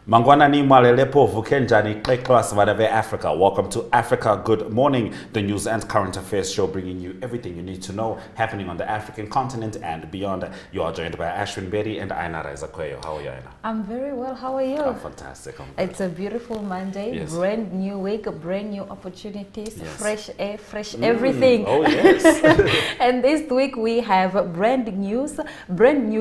Mangwana ni malelepo vukenjani keklas vadave Africa. Welcome to Africa Good Morning, the news and current affairs show bringing you everything you need to know happening on the African continent and beyond. You are joined by Ashwin Betty and Aina Raizakweyo. How are you, Aina? I'm very well. How are you? I'm fantastic. It's a beautiful Monday, Yes. brand new week, brand new opportunities, Yes. fresh air, fresh everything. Oh, yes. And this week we have brand new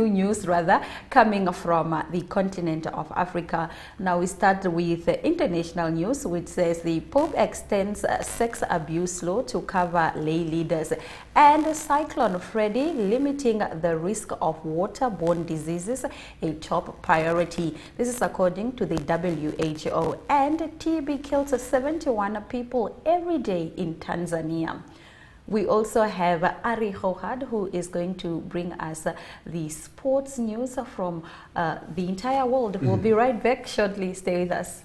news coming from the continent of Africa. Now we start with international news, which says the Pope extends sex abuse law to cover lay leaders, and Cyclone Freddy limiting the risk of water-borne diseases a top priority. This is according to the WHO. And TB kills 71 people every day in Tanzania. We also have Ari Hohad, who is going to bring us the sports news from the entire world. We'll be right back shortly. Stay with us.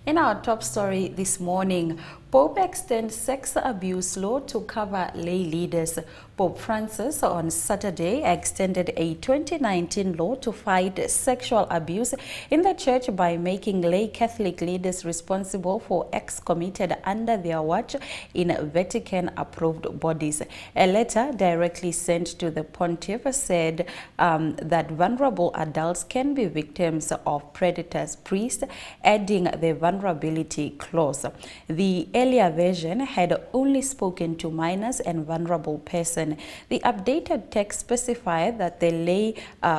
In our top story this morning, Pope extends sex abuse law to cover lay leaders. Pope Francis on Saturday extended a 2019 law to fight sexual abuse in the church by making lay Catholic leaders responsible for acts committed under their watch in Vatican-approved bodies. A letter directly sent to the pontiff said that vulnerable adults can be victims of predators' priests, adding the vulnerability clause. The earlier version had only spoken to minors and vulnerable persons. The updated text specified that the lay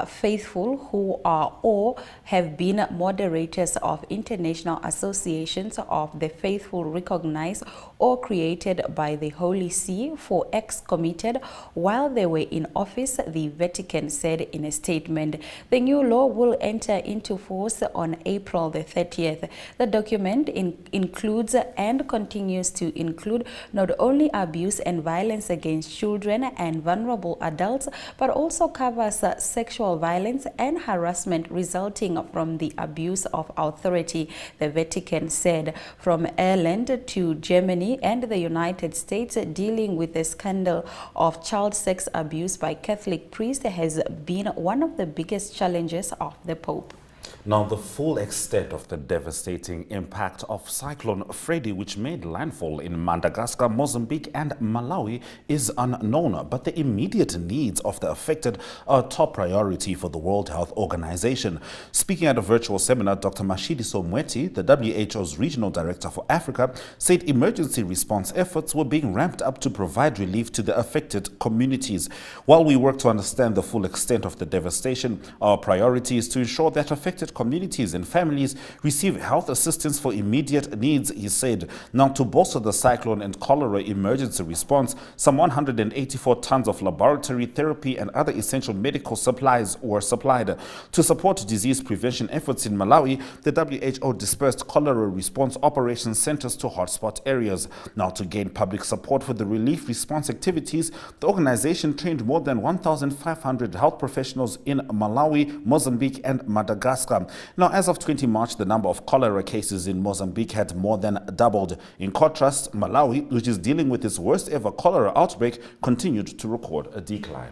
faithful who are or have been moderators of international associations of the faithful recognized or created by the Holy See for acts committed while they were in office, the Vatican said in a statement. The new law will enter into force on April the 30th. The document includes and continues to include not only abuse and violence against children and vulnerable adults, but also covers sexual violence and harassment resulting from the abuse of authority, the Vatican said. From Ireland to Germany and the United States, dealing with the scandal of child sex abuse by Catholic priests has been one of the biggest challenges of the Pope. Now, the full extent of the devastating impact of Cyclone Freddy, which made landfall in Madagascar, Mozambique and Malawi, is unknown, but the immediate needs of the affected are a top priority for the World Health Organization. Speaking at a virtual seminar, Dr. Mashidiso Mweti, the WHO's Regional Director for Africa, said emergency response efforts were being ramped up to provide relief to the affected communities. While we work to understand the full extent of the devastation, our priority is to ensure that affected communities and families receive health assistance for immediate needs, he said. Now, to bolster the cyclone and cholera emergency response, some 184 tons of laboratory, therapy and other essential medical supplies were supplied. To support disease prevention efforts in Malawi, the WHO dispersed cholera response operation centers to hotspot areas. Now, to gain public support for the relief response activities, the organization trained more than 1,500 health professionals in Malawi, Mozambique and Madagascar. Now, as of 20 March, the number of cholera cases in Mozambique had more than doubled. In contrast, Malawi, which is dealing with its worst ever cholera outbreak, continued to record a decline.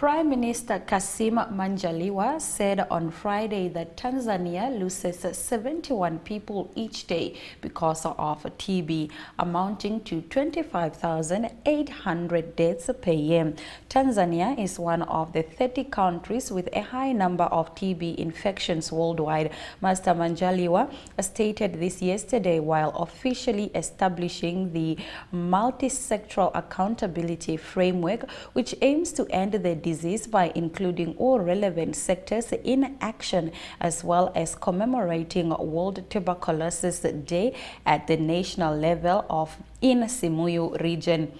Prime Minister Kassim Majaliwa said on Friday that Tanzania loses 71 people each day because of TB, amounting to 25,800 deaths per year. Tanzania is one of the 30 countries with a high number of TB infections worldwide. Master Majaliwa stated this yesterday while officially establishing the multi-sectoral accountability framework, which aims to end the disease by including all relevant sectors in action, as well as commemorating World Tuberculosis Day at the national level in Simuyu region.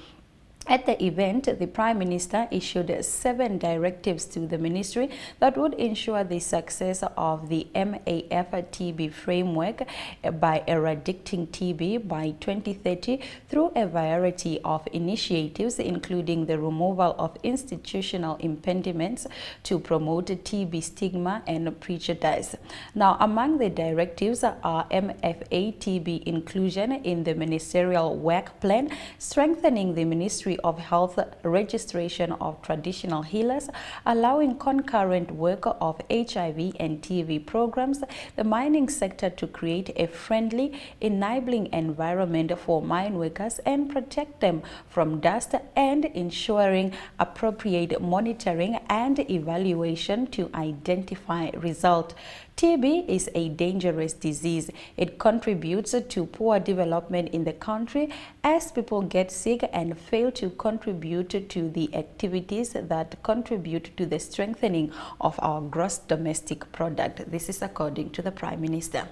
At the event, the Prime Minister issued 7 directives to the ministry that would ensure the success of the MAF TB framework by eradicating TB by 2030 through a variety of initiatives, including the removal of institutional impediments to promote TB stigma and prejudice. Now, among the directives are MFA TB inclusion in the ministerial work plan, strengthening the Ministry of Health registration of traditional healers, allowing concurrent work of HIV and TB programs, the mining sector to create a friendly, enabling environment for mine workers and protect them from dust, and ensuring appropriate monitoring and evaluation to identify result. TB is a dangerous disease. It contributes to poor development in the country as people get sick and fail to contribute to the activities that contribute to the strengthening of our gross domestic product. This is according to the Prime Minister.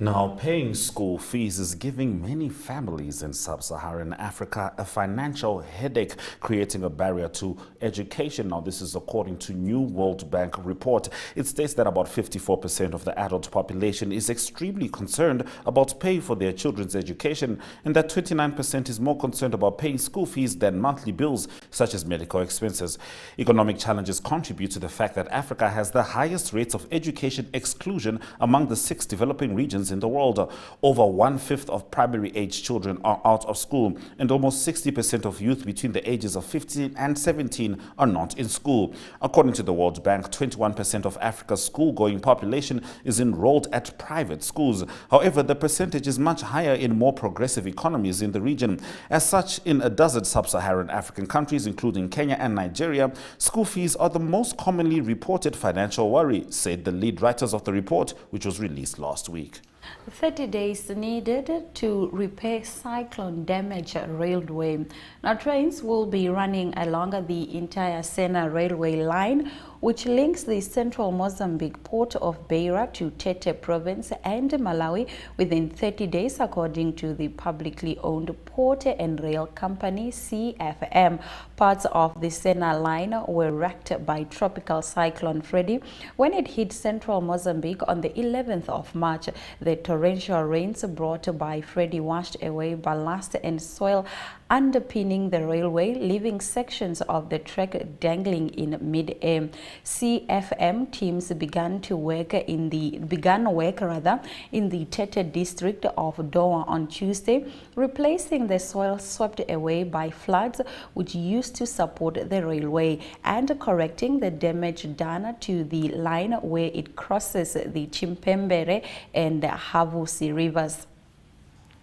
Now, paying school fees is giving many families in sub-Saharan Africa a financial headache, creating a barrier to education. Now, this is according to new World Bank report. It states that about 54% of the adult population is extremely concerned about paying for their children's education, and that 29% is more concerned about paying school fees than monthly bills, such as medical expenses. Economic challenges contribute to the fact that Africa has the highest rates of education exclusion among the 6 developing regions in the world. Over 1/5 of primary-age children are out of school, and almost 60% of youth between the ages of 15 and 17 are not in school. According to the World Bank, 21% of Africa's school-going population is enrolled at private schools. However, the percentage is much higher in more progressive economies in the region. As such, in a dozen sub-Saharan African countries, including Kenya and Nigeria, school fees are the most commonly reported financial worry, said the lead writers of the report, which was released last week. 30 days needed to repair cyclone-damaged railway. Now, trains will be running along the entire Sena railway line, which links the central Mozambique port of Beira to Tete province and Malawi within 30 days, according to the publicly owned Port and Rail Company, CFM. Parts of the Sena line were wrecked by Tropical Cyclone Freddy when it hit central Mozambique on the 11th of March. The torrential rains brought by Freddy washed away ballast and soil underpinning the railway, leaving sections of the track dangling in mid-air. CFM teams began work in the Tete district of Dowa on Tuesday, replacing the soil swept away by floods which used to support the railway, and correcting the damage done to the line where it crosses the Chimpembere and Havusi rivers.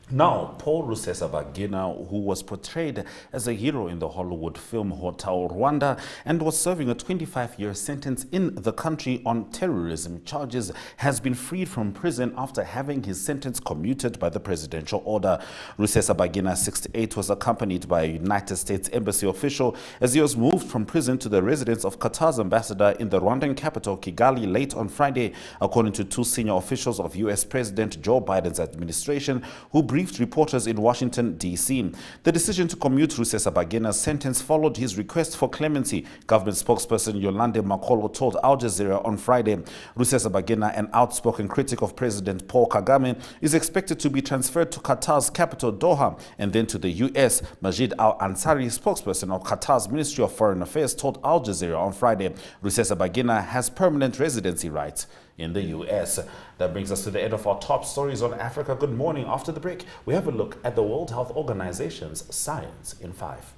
Now, Paul Rusesabagina, who was portrayed as a hero in the Hollywood film Hotel Rwanda and was serving a 25-year sentence in the country on terrorism charges, has been freed from prison after having his sentence commuted by the presidential order. Rusesabagina, 68, was accompanied by a United States Embassy official as he was moved from prison to the residence of Qatar's ambassador in the Rwandan capital, Kigali, late on Friday, according to 2 senior officials of U.S. President Joe Biden's administration, who briefed reporters in Washington, D.C. The decision to commute Rusesabagina's sentence followed his request for clemency, government spokesperson Yolande Makolo told Al Jazeera on Friday. Rusesabagina, an outspoken critic of President Paul Kagame, is expected to be transferred to Qatar's capital, Doha, and then to the U.S. Majid Al-Ansari, spokesperson of Qatar's Ministry of Foreign Affairs, told Al Jazeera on Friday. Rusesabagina has permanent residency rights in the U.S. That brings us to the end of our top stories on Africa. Good morning. After the break, we have a look at the World Health Organization's Science in 5.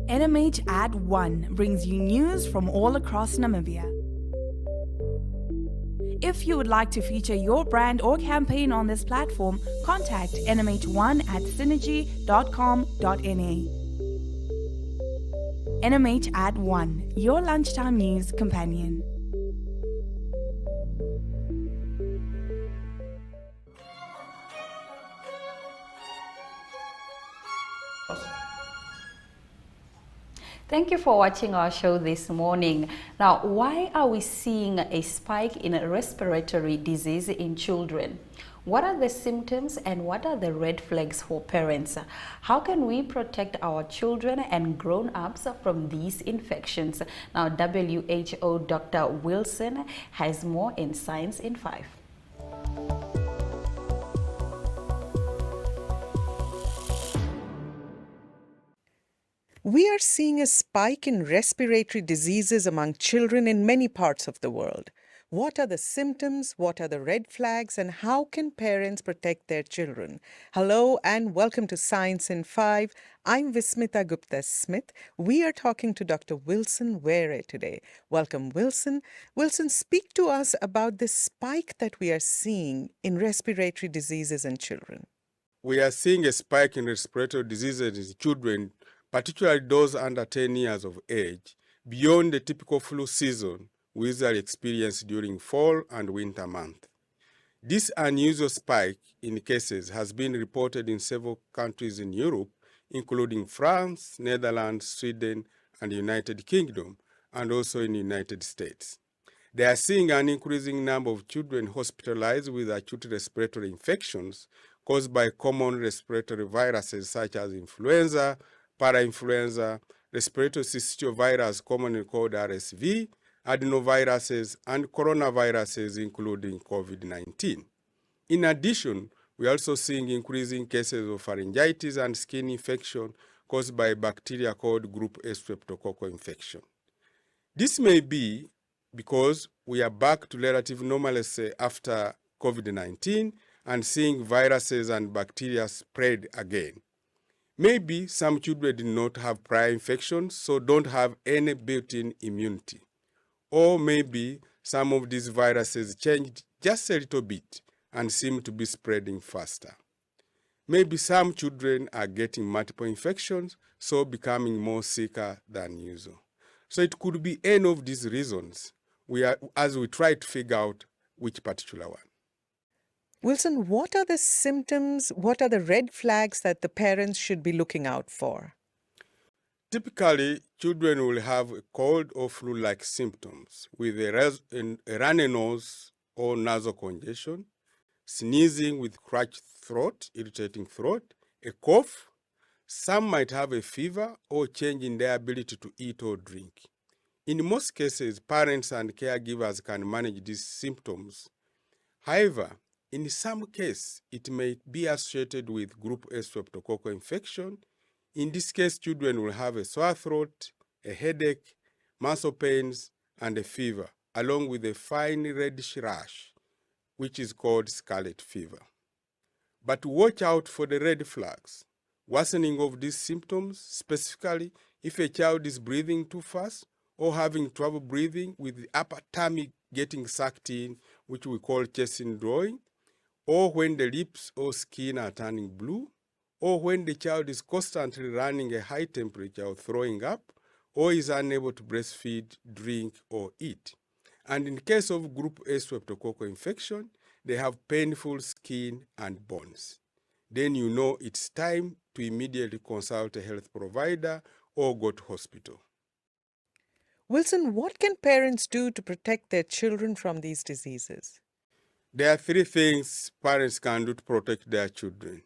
NMH Ad 1 brings you news from all across Namibia. If you would like to feature your brand or campaign on this platform, contact nmh1@synergy.com.na. NMH Ad 1, your lunchtime news companion. Thank you for watching our show this morning. Now, why are we seeing a spike in respiratory disease in children? What are the symptoms and what are the red flags for parents? How can we protect our children and grown-ups from these infections? Now, WHO Dr. Wilson has more in Science in 5. We are seeing a spike in respiratory diseases among children in many parts of the world. What are the symptoms? What are the red flags? And how can parents protect their children? Hello and welcome to Science in 5. I'm Vismita Gupta-Smith. We are talking to Dr. Wilson Were today. Welcome, Wilson. Wilson, speak to us about this spike that we are seeing in respiratory diseases in children. We are seeing a spike in respiratory diseases in children, particularly those under 10 years of age, beyond the typical flu season we usually experience during fall and winter months. This unusual spike in cases has been reported in several countries in Europe, including France, Netherlands, Sweden, and the United Kingdom, and also in the United States. They are seeing an increasing number of children hospitalized with acute respiratory infections caused by common respiratory viruses such as influenza, parainfluenza, respiratory syncytial virus, commonly called RSV, adenoviruses, and coronaviruses, including COVID-19. In addition, we are also seeing increasing cases of pharyngitis and skin infection caused by a bacteria called group A streptococcal infection. This may be because we are back to relative normalcy after COVID-19 and seeing viruses and bacteria spread again. Maybe some children did not have prior infections, so don't have any built-in immunity. Or maybe some of these viruses changed just a little bit and seem to be spreading faster. Maybe some children are getting multiple infections, so becoming more sicker than usual. So it could be any of these reasons as we try to figure out which particular one. Wilson, what are the symptoms, what are the red flags that the parents should be looking out for? Typically, children will have cold or flu-like symptoms with a runny nose or nasal congestion, sneezing with scratched throat, irritating throat, a cough. Some might have a fever or change in their ability to eat or drink. In most cases, parents and caregivers can manage these symptoms. However, in some cases, it may be associated with group A streptococcal infection. In this case, children will have a sore throat, a headache, muscle pains, and a fever, along with a fine reddish rash, which is called scarlet fever. But watch out for the red flags. Worsening of these symptoms, specifically if a child is breathing too fast or having trouble breathing with the upper tummy getting sucked in, which we call chest indrawing, or when the lips or skin are turning blue, or when the child is constantly running a high temperature or throwing up, or is unable to breastfeed, drink, or eat. And in case of group A streptococcal infection, they have painful skin and bones. Then you know it's time to immediately consult a health provider or go to hospital. Wilson, what can parents do to protect their children from these diseases? There are three things parents can do to protect their children.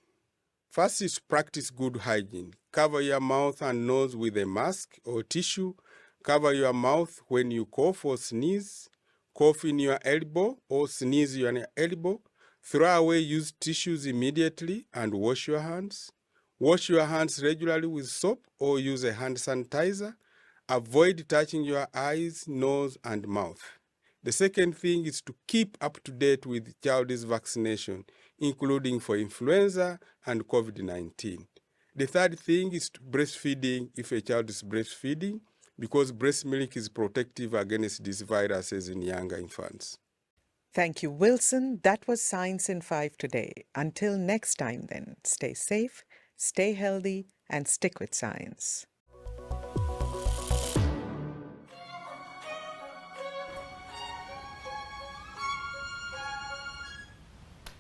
First is practice good hygiene. Cover your mouth and nose with a mask or tissue. Cover your mouth when you cough or sneeze. Cough in your elbow or sneeze in your elbow. Throw away used tissues immediately and wash your hands. Wash your hands regularly with soap or use a hand sanitizer. Avoid touching your eyes, nose, and mouth. The second thing is to keep up to date with child's vaccination, including for influenza and COVID-19. The third thing is breastfeeding if a child is breastfeeding, because breast milk is protective against these viruses in younger infants. Thank you, Wilson. That was Science in 5 today. Until next time then, stay safe, stay healthy, and stick with science.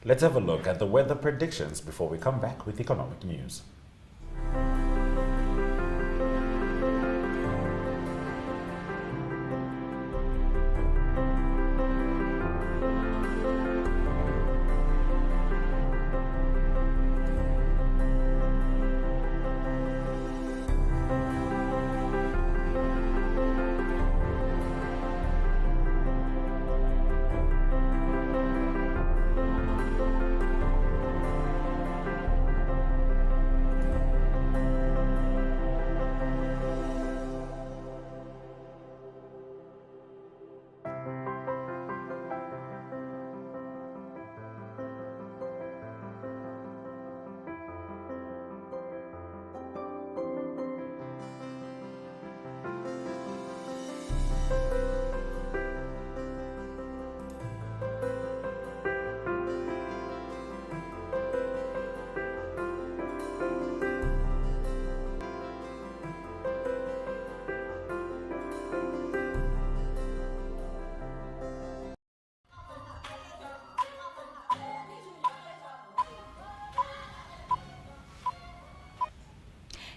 Let's have a look at the weather predictions before we come back with economic news.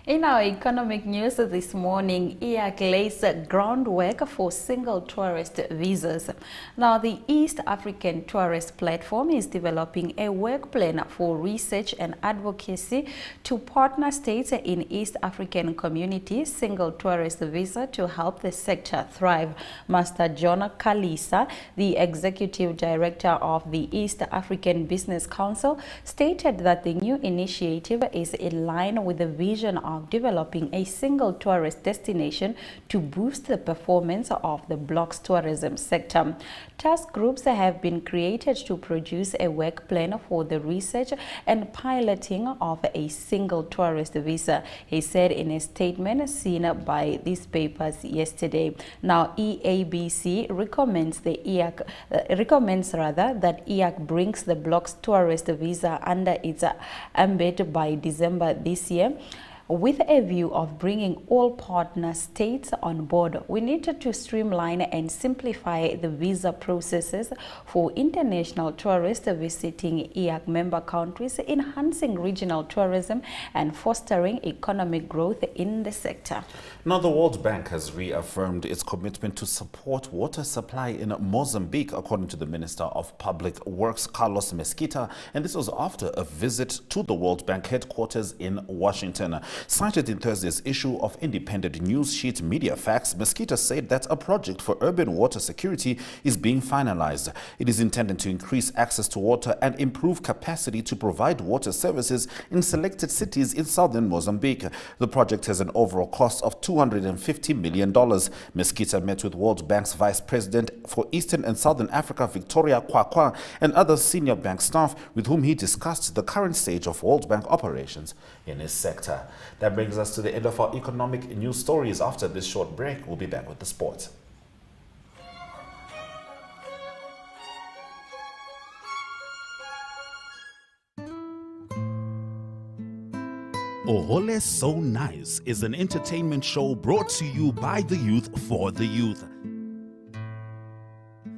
In our economic news this morning, EAC lays groundwork for single tourist visas. Now, the East African Tourist Platform is developing a work plan for research and advocacy to partner states in East African communities single tourist visa to help the sector thrive. Master John Kalisa, the executive director of the East African Business Council, stated that the new initiative is in line with the vision of developing a single tourist destination to boost the performance of the bloc's tourism sector. Task groups have been created to produce a work plan for the research and piloting of a single tourist visa, he said in a statement seen by these papers yesterday. Now, EABC recommends that EAC brings the bloc's tourist visa under its ambit by December this year, with a view of bringing all partner states on board. We needed to streamline and simplify the visa processes for international tourists visiting EAC member countries, enhancing regional tourism and fostering economic growth in the sector. Now, the World Bank has reaffirmed its commitment to support water supply in Mozambique, according to the Minister of Public Works, Carlos Mesquita, and this was after a visit to the World Bank headquarters in Washington. Cited in Thursday's issue of independent news sheet Media Facts, Mesquita said that a project for urban water security is being finalized. It is intended to increase access to water and improve capacity to provide water services in selected cities in southern Mozambique. The project has an overall cost of $250 million. Mesquita met with World Bank's Vice President for Eastern and Southern Africa, Victoria Kwakwa, and other senior bank staff with whom he discussed the current stage of World Bank operations in his sector. That brings us to the end of our economic news stories. After this short break, we'll be back with the sports. Ohole So Nice is an entertainment show brought to you by the youth for the youth.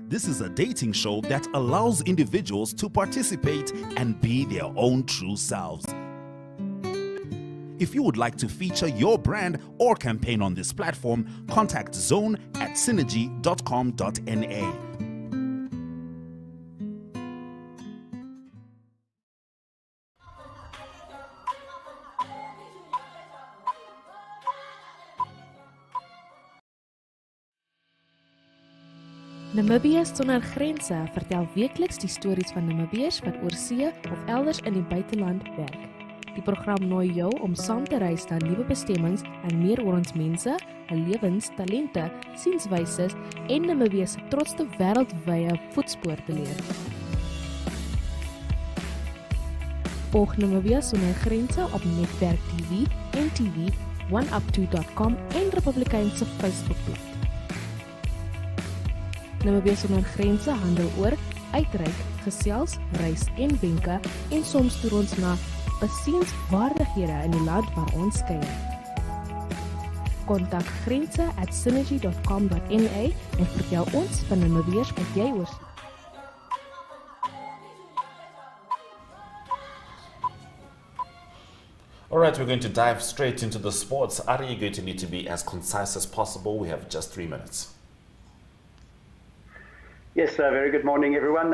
This is a dating show that allows individuals to participate and be their own true selves. If you would like to feature your brand or campaign on this platform, contact Zone at synergy.com.na. Namibië sonder grense vertel weekliks die stories van Namibiërs wat oor see of elders in die buiteland werk. Die program nooi jou om saam te reis na nuwe bestemmings en meer oor ons mense, hul lewens, talente, sienswyses en Namibië se trotste wêreldwye voetspoor te leer. Volg Namibia sonder grense op Netwerk TV, NTV, Oneuptwo.com en Republikeinse Facebookblad. Namibia sonder grense handel oor, uitreik, gesels, reis en wenke en soms toer ons na besienswaardighede in die land waar ons kuier. Kontak grense@synergy.com.na en vertel ons van Namibiërs wat jy oorsien. All right, we're going to dive straight into the sports. Are you going to need to be as concise as possible? We have just 3 minutes. Yes, very good morning, everyone.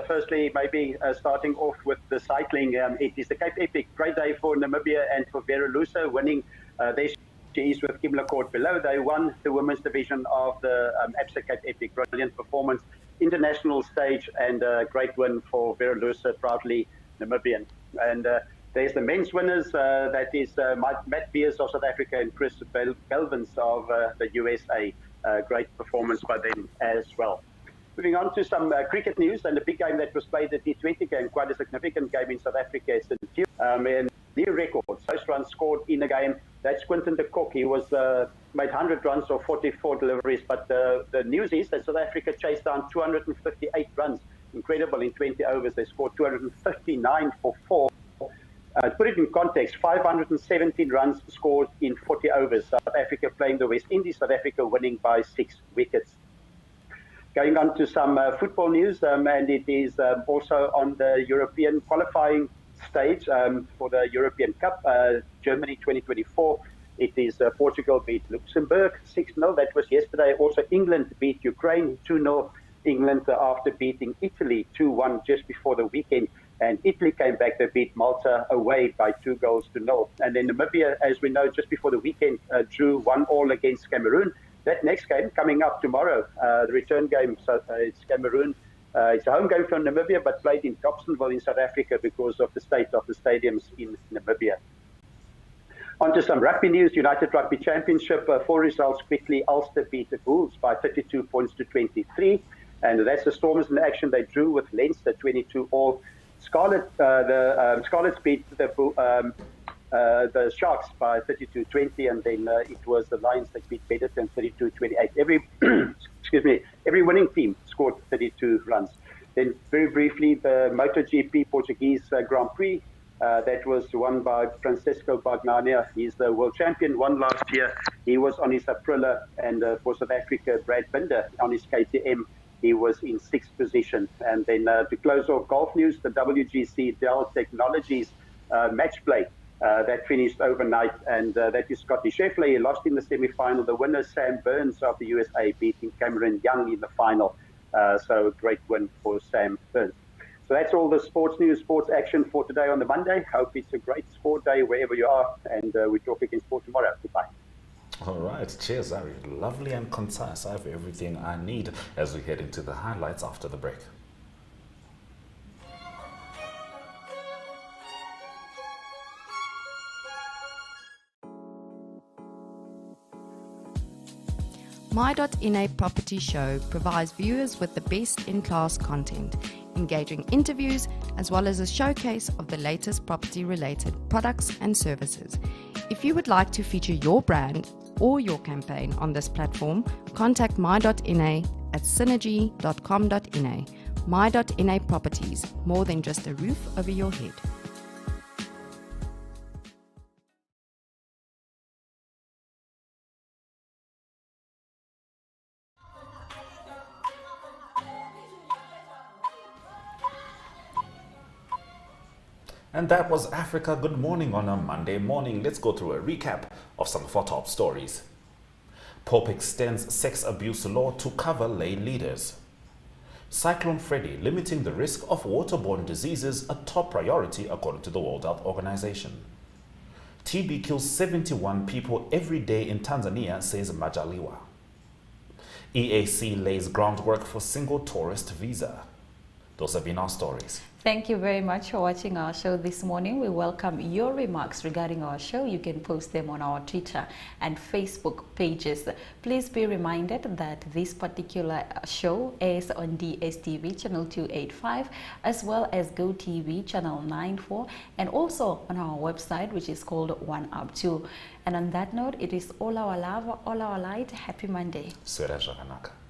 Firstly, maybe starting off with the cycling. It is the Cape Epic, great day for Namibia and for Vera Lusa, winning there she is with Kim Lacourt below. They won the women's division of the ABSA Cape Epic. Brilliant performance, international stage, and a great win for Vera Lusa, proudly Namibian. And there's the men's winners, that is Matt Beers of South Africa and Chris Belvins of the USA. Great performance by them as well. Moving on to some cricket news, and the big game that was played, the T20 game, quite a significant game in South Africa. It's a new record, most runs scored in a game. That's Quinton de Kock. He was made 100 runs or 44 deliveries, but the news is that South Africa chased down 258 runs. Incredible, in 20 overs. They scored 259 for 4. To put it in context, 517 runs scored in 40 overs. South Africa playing the West Indies, South Africa winning by 6 wickets. Going on to some football news, and it is also on the European qualifying stage for the European Cup, Germany 2024. It is Portugal beat Luxembourg 6-0. That was yesterday. Also, England beat Ukraine 2-0. England after beating Italy 2-1 just before the weekend. And Italy came back, they beat Malta away by 2-0. And then Namibia, as we know, just before the weekend, drew 1-1 against Cameroon. That next game coming up tomorrow, the return game, so it's Cameroon. It's a home game for Namibia, but played in Dobsonville in South Africa because of the state of the stadiums in Namibia. On to some rugby news. United Rugby Championship, 4 results quickly. Ulster beat the Bulls by 32 points to 23. And that's the Stormers in action. They drew with Leinster 22-all. The Scarlets beat the Sharks by 32-20, and then it was the Lions that beat Bedderton 32-28. Every winning team scored 32 runs. Then very briefly, the MotoGP Portuguese Grand Prix, that was won by Francesco Bagnaia. He's the world champion, won last year. He was on his Aprilia, and for South Africa, Brad Binder on his KTM. He was in 6th position. And then to close off golf news, the WGC Dell Technologies match play that finished overnight, and that is Scotty Scheffler. He lost in the semi-final. The winner, Sam Burns of the USA, beating Cameron Young in the final. So great win for Sam Burns. So that's all the sports news, sports action for today on the Monday. Hope it's a great sport day wherever you are, and we talk again sport tomorrow. Goodbye. All right, cheers, Ari. Lovely and concise. I have everything I need as we head into the highlights after the break. My.NA Property Show provides viewers with the best in-class content, engaging interviews, as well as a showcase of the latest property-related products and services. If you would like to feature your brand or your campaign on this platform, contact My.NA at synergy.com.na. My.NA Properties, more than just a roof over your head. And that was Africa Good Morning on a Monday morning. Let's go through a recap of some of our top stories. Pope extends sex abuse law to cover lay leaders. Cyclone Freddy limiting the risk of waterborne diseases, a top priority according to the World Health Organization. TB kills 71 people every day in Tanzania, says Majaliwa. EAC lays groundwork for single tourist visa. Those have been our stories. Thank you very much for watching our show this morning. We welcome your remarks regarding our show. You can post them on our Twitter and Facebook pages. Please be reminded that this particular show airs on DSTV channel 285 as well as GoTV channel 94 and also on our website, which is called Oneuptwo. And on that note, it is all our love, all our light. Happy Monday. Swera Jaganaka.